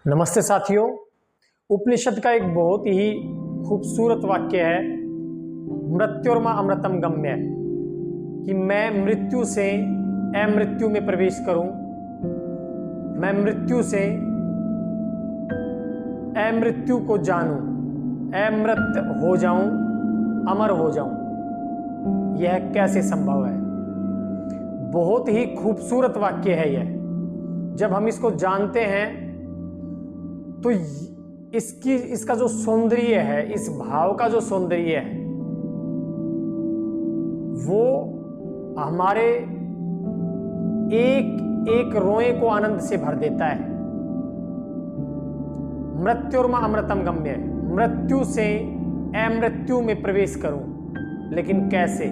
नमस्ते साथियों। उपनिषद का एक बहुत ही खूबसूरत वाक्य है, मृत्युर्मा अमृतम गम्य, कि मैं मृत्यु से अमृत्यु में प्रवेश करूं, मैं मृत्यु से अमृत्यु को जानूं, अमृत हो जाऊं, अमर हो जाऊं। यह कैसे संभव है? बहुत ही खूबसूरत वाक्य है यह। जब हम इसको जानते हैं तो इसका जो सौंदर्य है, इस भाव का जो सौंदर्य है, वो हमारे एक एक रोए को आनंद से भर देता है। मृत्युर्मा अमृतम गम्य, मृत्यु से अमृत्यु में प्रवेश करूं, लेकिन कैसे?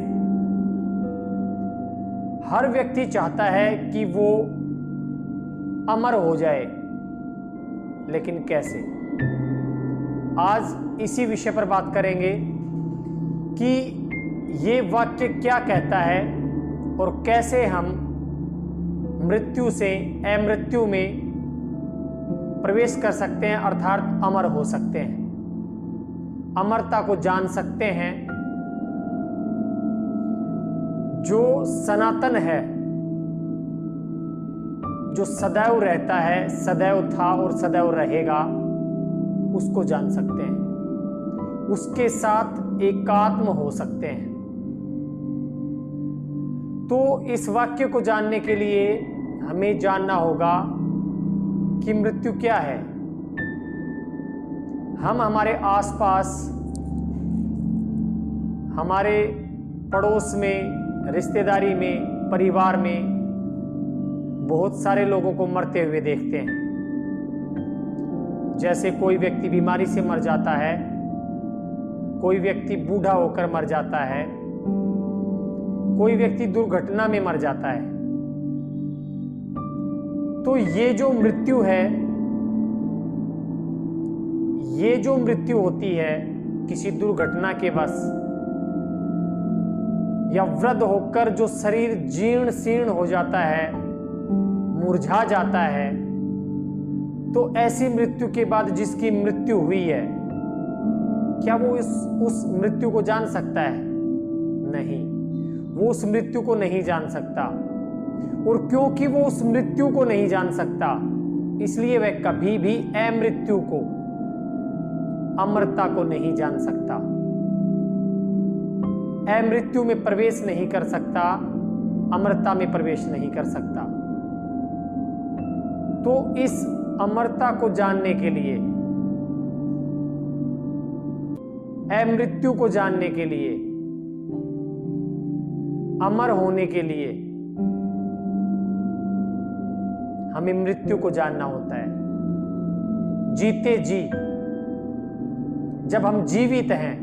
हर व्यक्ति चाहता है कि वो अमर हो जाए, लेकिन कैसे? आज इसी विषय पर बात करेंगे कि ये वाक्य क्या कहता है और कैसे हम मृत्यु से अमृत्यु में प्रवेश कर सकते हैं, अर्थात अमर हो सकते हैं, अमरता को जान सकते हैं। जो सनातन है, जो सदैव रहता है, सदैव था और सदैव रहेगा, उसको जान सकते हैं, उसके साथ एकात्म हो सकते हैं। तो इस वाक्य को जानने के लिए हमें जानना होगा कि मृत्यु क्या है। हम हमारे आसपास, हमारे पड़ोस में, रिश्तेदारी में, परिवार में बहुत सारे लोगों को मरते हुए देखते हैं। जैसे कोई व्यक्ति बीमारी से मर जाता है, कोई व्यक्ति बूढ़ा होकर मर जाता है, कोई व्यक्ति दुर्घटना में मर जाता है। तो ये जो मृत्यु है, ये जो मृत्यु होती है किसी दुर्घटना के वश, या वृद्ध होकर जो शरीर जीर्ण शीर्ण हो जाता है, मुरझा जाता है, तो ऐसी मृत्यु के बाद जिसकी मृत्यु हुई है, क्या वो उस मृत्यु को जान सकता है? नहीं, वो उस मृत्यु को नहीं जान सकता। और क्योंकि वो उस मृत्यु को नहीं जान सकता, इसलिए वह कभी भी अमृत्यु को, अमरता को नहीं जान सकता, अमृत्यु में प्रवेश नहीं कर सकता, अमरता में प्रवेश नहीं कर सकता। तो इस अमरता को जानने के लिए, अमृत्यु को जानने के लिए, अमर होने के लिए हमें मृत्यु को जानना होता है। जीते जी, जब हम जीवित हैं,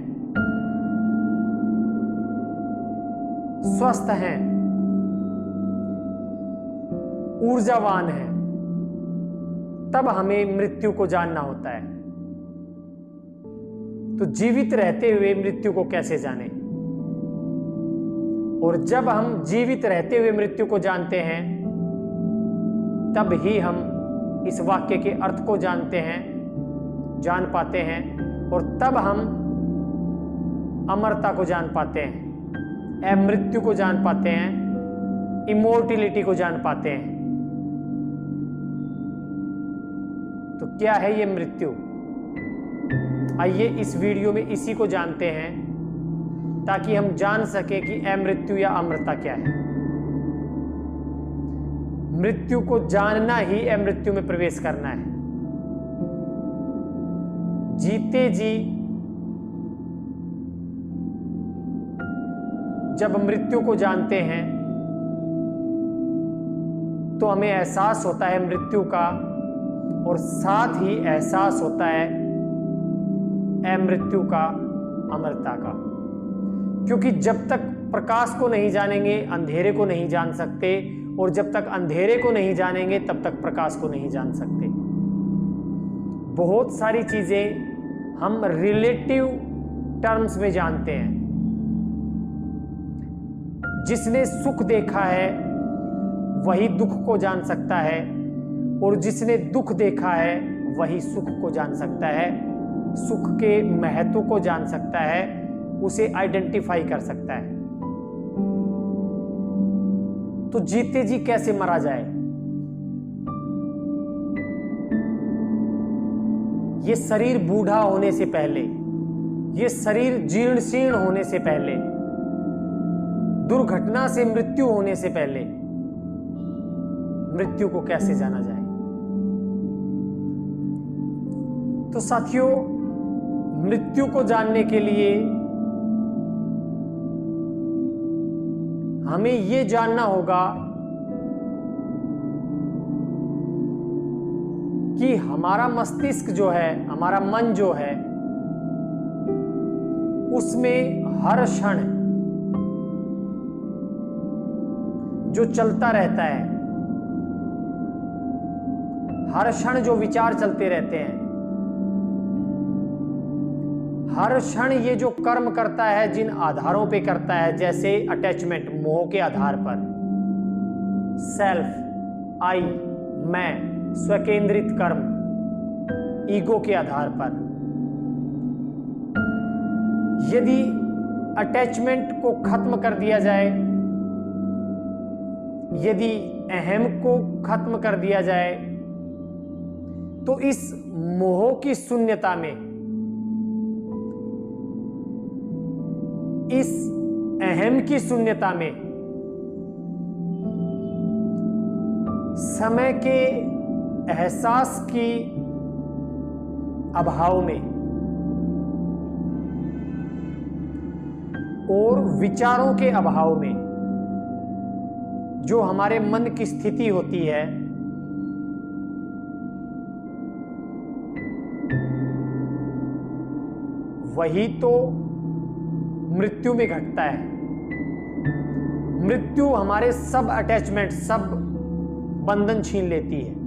स्वस्थ हैं, ऊर्जावान हैं, तब हमें मृत्यु को जानना होता है। तो जीवित रहते हुए मृत्यु को कैसे जानें? और जब हम जीवित रहते हुए मृत्यु को जानते हैं, तब ही हम इस वाक्य के अर्थ को जानते हैं, जान पाते हैं, और तब हम अमरता को जान पाते हैं, अमृत्यु को जान पाते हैं, इमोर्टिलिटी को जान पाते हैं। तो क्या है ये मृत्यु? आइए इस वीडियो में इसी को जानते हैं, ताकि हम जान सकें कि अमृत्यु या अमरता क्या है। मृत्यु को जानना ही अमृत्यु में प्रवेश करना है। जीते जी जब मृत्यु को जानते हैं, तो हमें एहसास होता है मृत्यु का, और साथ ही एहसास होता है अमृत्यु का, अमरता का। क्योंकि जब तक प्रकाश को नहीं जानेंगे, अंधेरे को नहीं जान सकते, और जब तक अंधेरे को नहीं जानेंगे, तब तक प्रकाश को नहीं जान सकते। बहुत सारी चीजें हम रिलेटिव टर्म्स में जानते हैं। जिसने सुख देखा है वही दुख को जान सकता है, और जिसने दुख देखा है वही सुख को जान सकता है, सुख के महत्व को जान सकता है, उसे आइडेंटिफाई कर सकता है। तो जीते जी कैसे मरा जाए, ये शरीर बूढ़ा होने से पहले, ये शरीर जीर्ण शीर्ण होने से पहले, दुर्घटना से मृत्यु होने से पहले मृत्यु को कैसे जाना जाए। तो साथियों, मृत्यु को जानने के लिए हमें यह जानना होगा कि हमारा मस्तिष्क जो है, हमारा मन जो है, उसमें हर क्षण जो चलता रहता है, हर क्षण जो विचार चलते रहते हैं, हर क्षण ये जो कर्म करता है, जिन आधारों पे करता है, जैसे अटैचमेंट, मोह के आधार पर, सेल्फ, आई, मैं, स्वकेंद्रित कर्म, ईगो के आधार पर, यदि अटैचमेंट को खत्म कर दिया जाए, यदि अहम को खत्म कर दिया जाए, तो इस मोह की शून्यता में, इस अहम की शून्यता में, समय के एहसास की अभाव में और विचारों के अभाव में जो हमारे मन की स्थिति होती है, वही तो मृत्यु में घटता है। मृत्यु हमारे सब अटैचमेंट, सब बंधन छीन लेती है।